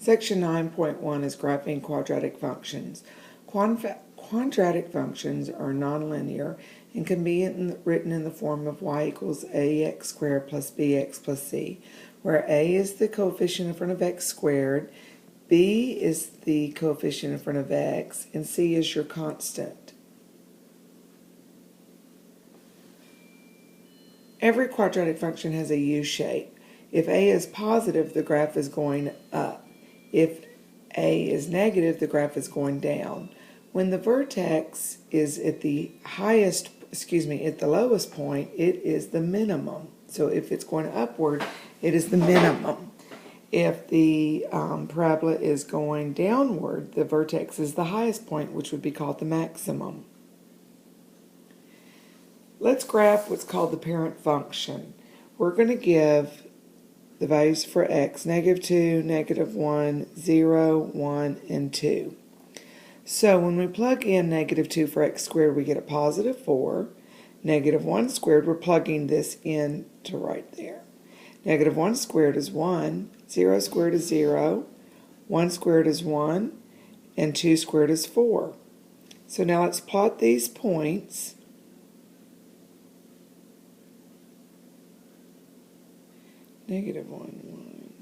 Section 9.1 is graphing quadratic functions. Quadratic functions are nonlinear and can be written in the form of y equals ax squared plus bx plus c, where a is the coefficient in front of x squared, b is the coefficient in front of x, and c is your constant. Every quadratic function has a U-shape. If a is positive, the graph is going up. If a is negative, the graph is going down. When the vertex is at the lowest point, it is the minimum. So if it's going upward, it is the minimum. If the parabola is going downward, the vertex is the highest point, which would be called the maximum. Let's graph what's called the parent function. We're going to give the values for x, -2, -1, 0, 1, and 2. So when we plug in -2 for x squared, we get a positive 4. -1 squared, we're plugging this in to right there. -1 squared is 1, 0 squared is 0, 1 squared is 1, and 2 squared is 4. So now let's plot these points. -1, 1.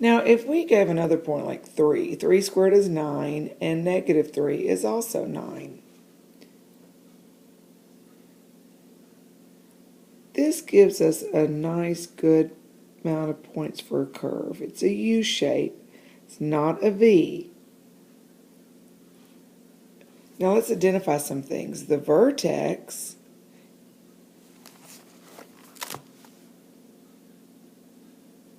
Now, if we gave another point like 3, 3 squared is 9, and -3 is also 9. This gives us a nice, good amount of points for a curve. It's a U shape. It's not a V. Now let's identify some things. The vertex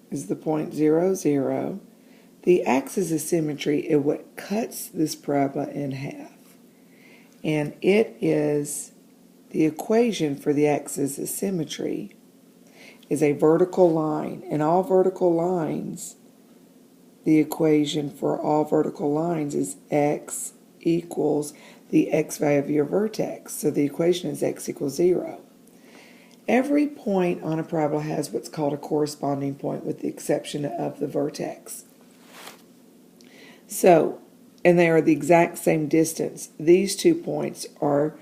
is the point 0, 0. The axis of symmetry is what cuts this parabola in half. And it is the equation for the axis of symmetry is a vertical line. And all vertical lines, the equation for all vertical lines is x equals the x value of your vertex. So the equation is x equals 0. Every point on a parabola has what's called a corresponding point with the exception of the vertex. So, and they are the exact same distance. These 2 points are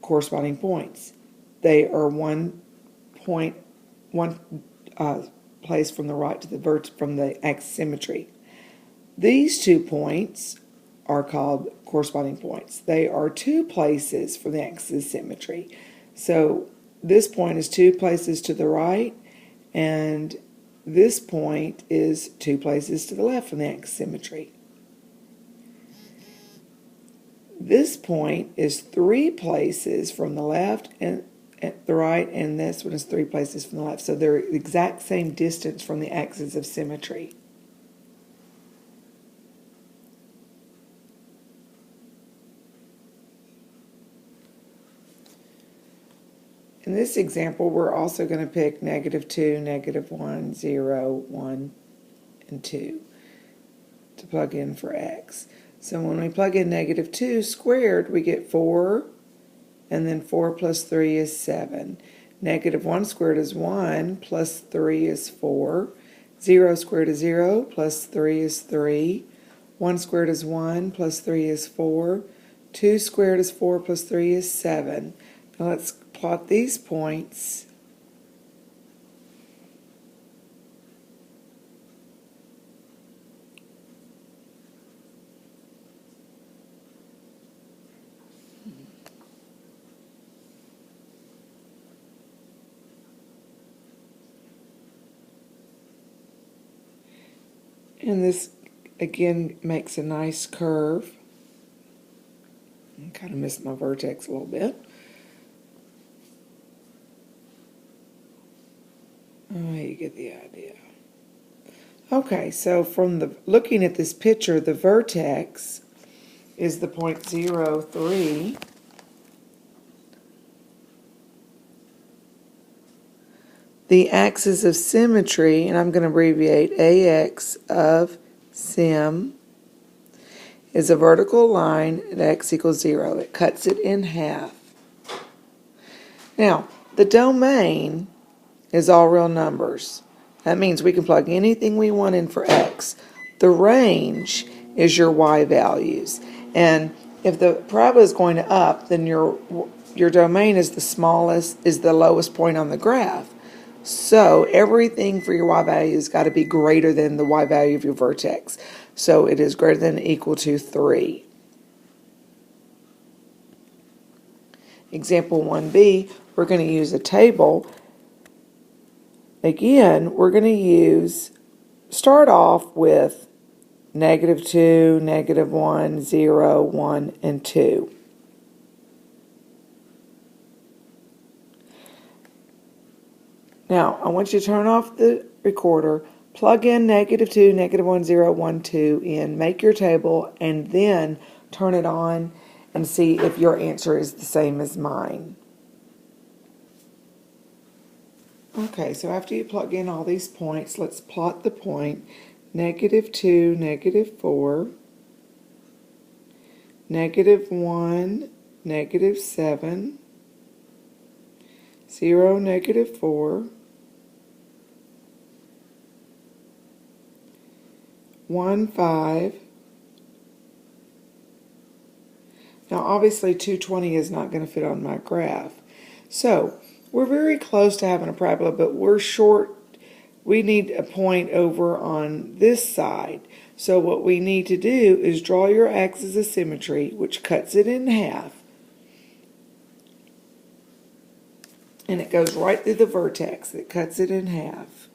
corresponding points. They are one place from the right to the from the axis symmetry. These 2 points are called corresponding points. They are 2 places from the axis symmetry. So this point is 2 places to the right, and this point is 2 places to the left from the axis symmetry. This point is 3 places from the left and at the right, and this one is 3 places from the left. So they're the exact same distance from the axis of symmetry. In this example, we're also going to pick -2, -1, 0, 1, and 2 to plug in for x. So when we plug in -2 squared, we get 4, and then 4 plus 3 is 7. -1 squared is 1, plus 3 is 4. 0 squared is 0, plus 3 is 3. 1 squared is 1, plus 3 is 4. 2 squared is 4, plus 3 is 7. Now let's plot these points. And this again makes a nice curve. I kind of missed my vertex a little bit. Oh, you get the idea. Okay, so from looking at this picture, the vertex is the point 0, 3. The axis of symmetry, and I'm going to abbreviate AX of sim, is a vertical line at x equals 0. It cuts it in half. Now, the domain is all real numbers. That means we can plug anything we want in for x. The range is your y values. And if the parabola is going up, then your domain is the lowest point on the graph. So everything for your y value has got to be greater than the y value of your vertex. So it is greater than or equal to 3. Example 1b, we're going to use a table. Again, we're going to start off with -2, -1, 0, 1, and 2. Now, I want you to turn off the recorder, plug in -2, -1, 0, 1, 2 in, make your table, and then turn it on and see if your answer is the same as mine. Okay, so after you plug in all these points, let's plot the point -2, -4, -1, -7, 0, -4, 1, 5. Now obviously 220 is not going to fit on my graph. So we're very close to having a parabola, but we're short. We need a point over on this side. So what we need to do is draw your axis of symmetry, which cuts it in half. And it goes right through the vertex that cuts it in half.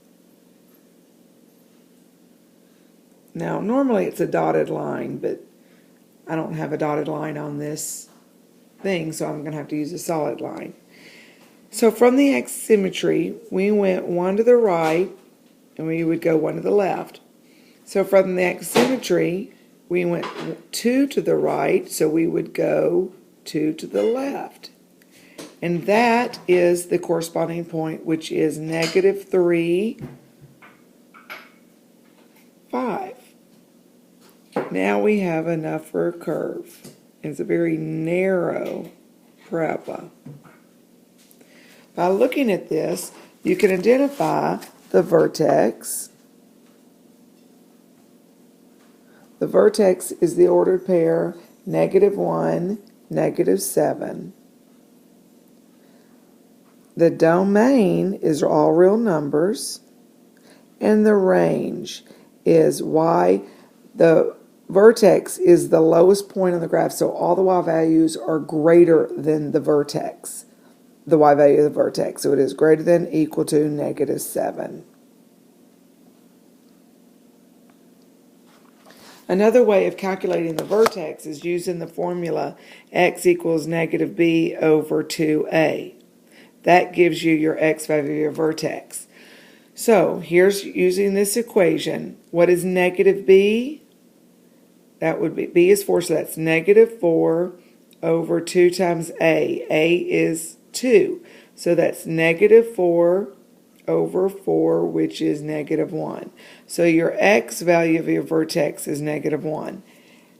Now, normally it's a dotted line, but I don't have a dotted line on this thing, so I'm going to have to use a solid line. So from the axis symmetry, we went 1 to the right, and we would go 1 to the left. So from the axis symmetry, we went 2 to the right, so we would go 2 to the left. And that is the corresponding point, which is -3, 5. Now we have enough for a curve. It's a very narrow parabola. By looking at this, you can identify the vertex. The vertex is the ordered pair -1, -7. The domain is all real numbers, and the range is y. The vertex is the lowest point on the graph, so all the y values are greater than the vertex, the y value of the vertex. So it is greater than or equal to -7. Another way of calculating the vertex is using the formula x equals -b over 2a. That gives you your x value of your vertex. So here's using this equation. What is -b? That would be, b is 4, so that's -4 over 2 times a. A is 2. So that's -4 over 4, which is -1. So your x value of your vertex is -1.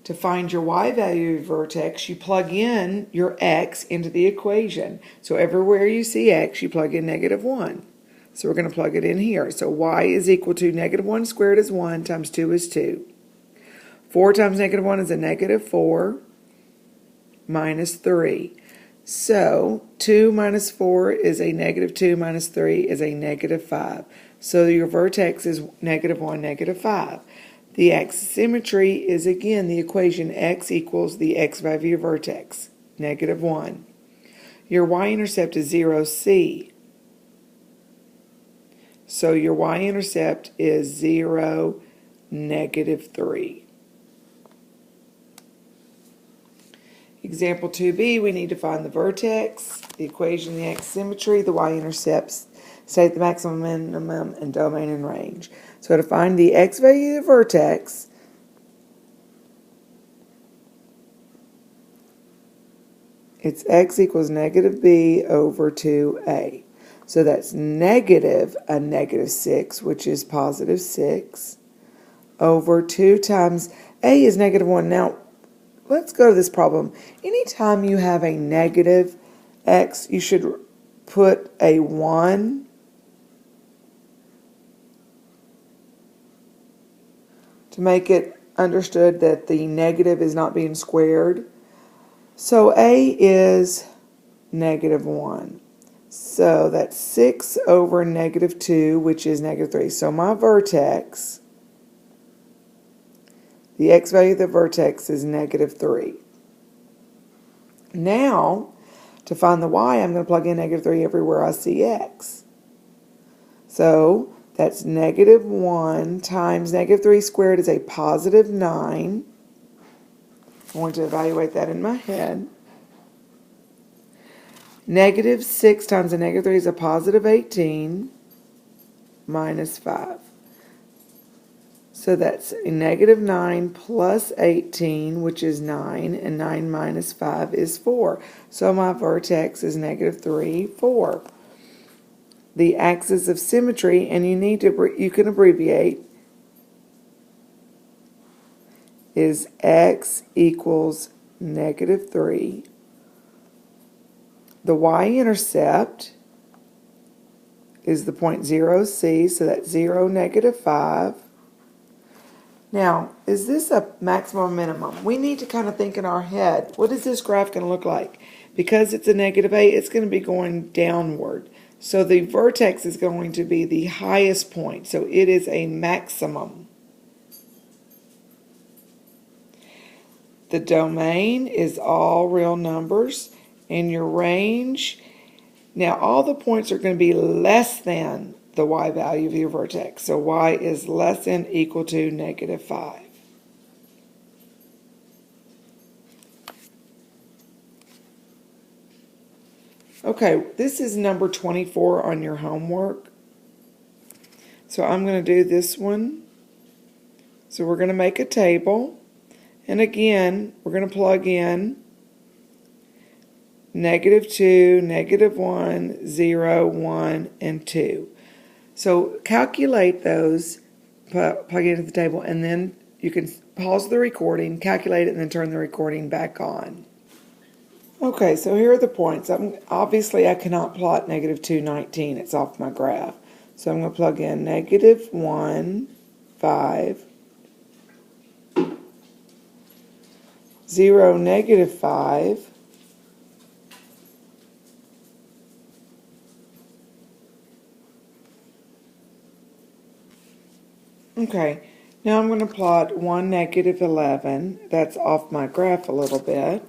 To find your y value of your vertex, you plug in your x into the equation. So everywhere you see x, you plug in -1. So we're going to plug it in here. So y is equal to -1 squared is 1 times 2 is 2. 4 times -1 is a -4 minus 3. So 2 minus 4 is a -2 minus 3 is a -5. So your vertex is -1, -5. The axis symmetry is again the equation x equals the x value of your vertex, -1. Your y-intercept is 0c. So your y-intercept is 0, -3. Example 2b, we need to find the vertex, the equation, the axis symmetry, the y-intercepts, state the maximum, minimum, and domain and range. So to find the x value of the vertex, it's x equals -b over 2a. So that's negative a -6, which is +6, over 2 times a is -1. Now, let's go to this problem. Anytime you have a negative x, you should put a 1 to make it understood that the negative is not being squared. So a is negative 1. So that's 6 over negative 2, which is negative 3. So my vertex, the x value of the vertex is negative 3. Now, to find the y, I'm going to plug in negative 3 everywhere I see x. So that's negative 1 times negative 3 squared is a positive 9. I want to evaluate that in my head. Negative 6 times a negative 3 is a positive 18 minus 5. So that's a negative 9 plus 18, which is 9, and 9 minus 5 is 4. So my vertex is negative 3, 4. The axis of symmetry, and you can abbreviate, is x equals negative 3. The y-intercept is the point 0, C, so that's 0, negative 5. Now, is this a maximum or minimum? We need to kind of think in our head, what is this graph going to look like? Because it's a negative 8, it's going to be going downward. So the vertex is going to be the highest point, so it is a maximum. The domain is all real numbers, and your range, now all the points are going to be less than the y value of your vertex. So y is less than or equal to negative 5. Okay, this is number 24 on your homework. So I'm going to do this one. So we're going to make a table. And again, we're going to plug in negative 2, negative 1, 0, 1, and 2. So calculate those, plug it into the table, and then you can pause the recording, calculate it, and then turn the recording back on. Okay, so here are the points. Obviously, I cannot plot negative 2, 19. It's off my graph. So I'm going to plug in negative 1, 5, 0, negative 5, okay, now I'm going to plot 1, negative 11. That's off my graph a little bit.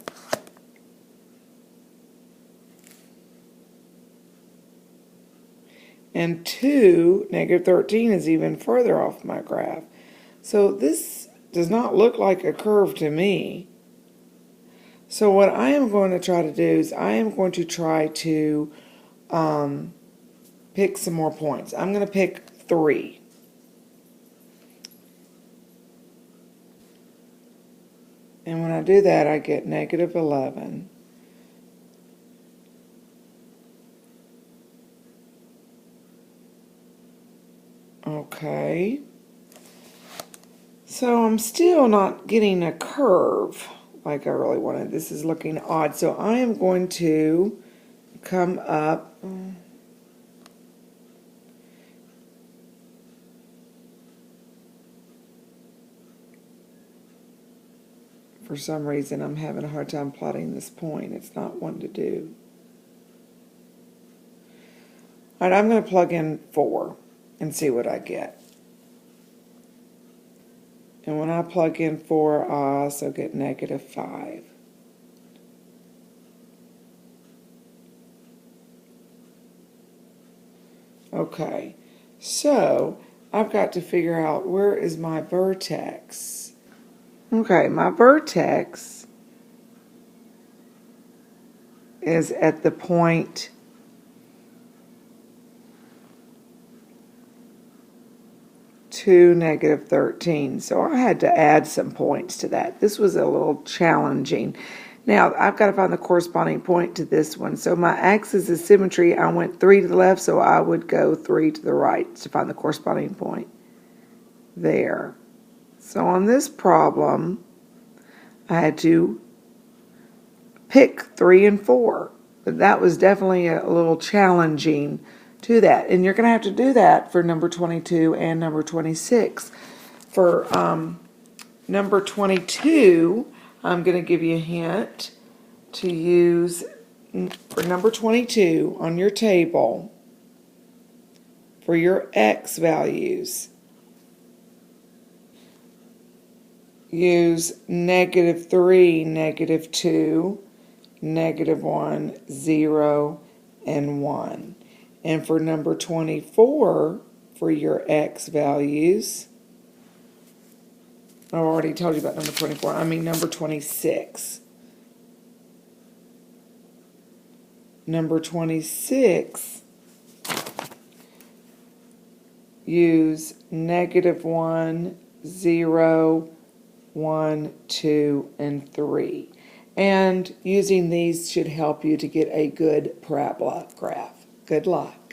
And 2, negative 13 is even further off my graph. So this does not look like a curve to me. So what I am going to try to do is I am going to try to pick some more points. I'm going to pick 3. And when I do that, I get negative 11. Okay. So I'm still not getting a curve like I really wanted. This is looking odd. So I am going to come up. For some reason, I'm having a hard time plotting this point. It's not one to do. All right, I'm going to plug in 4 and see what I get. And when I plug in 4, I also get negative 5. Okay, so I've got to figure out where is my vertex. Okay, my vertex is at the point 2, negative 13. So I had to add some points to that. This was a little challenging. Now, I've got to find the corresponding point to this one. So my axis of symmetry, I went 3 to the left, so I would go 3 to the right to find the corresponding point there. So on this problem, I had to pick 3 and 4. But that was definitely a little challenging to that. And you're going to have to do that for number 22 and number 26. For number 22, I'm going to give you a hint to use for number 22 on your table for your x values. Use -3, -2, -1, 0, and 1. And for number 24, for your x values, I already told you about number 24, I mean number 26. Number 26, use -1, 0, 1, 2, and 3. And using these should help you to get a good parabola graph. Good luck.